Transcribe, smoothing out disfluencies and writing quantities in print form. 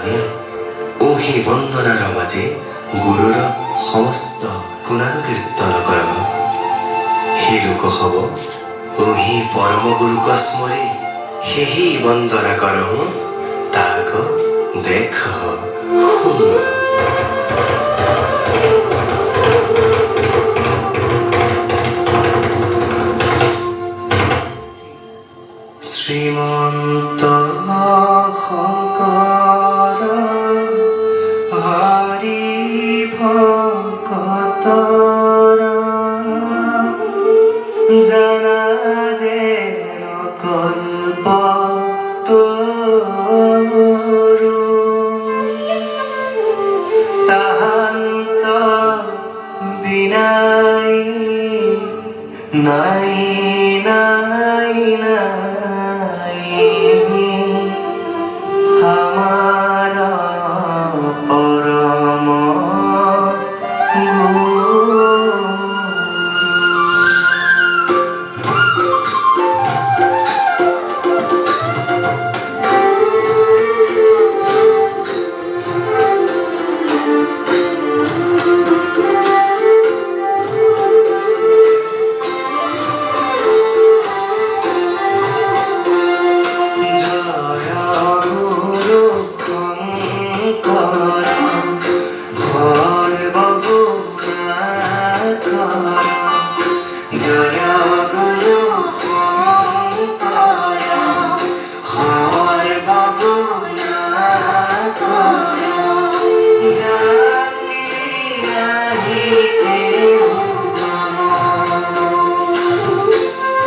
আমি ওহি বন্দনাৰ মাজে গুৰুৰ সমস্ত গুণানুকীৰ্তন কৰ। হে লোকসব ওহি পৰম গুৰুক স্মৰে সেহি বন্দনা কৰহো তাক দেখ শুন। শ্ৰীমন্ত শংকৰ হৰি ভকত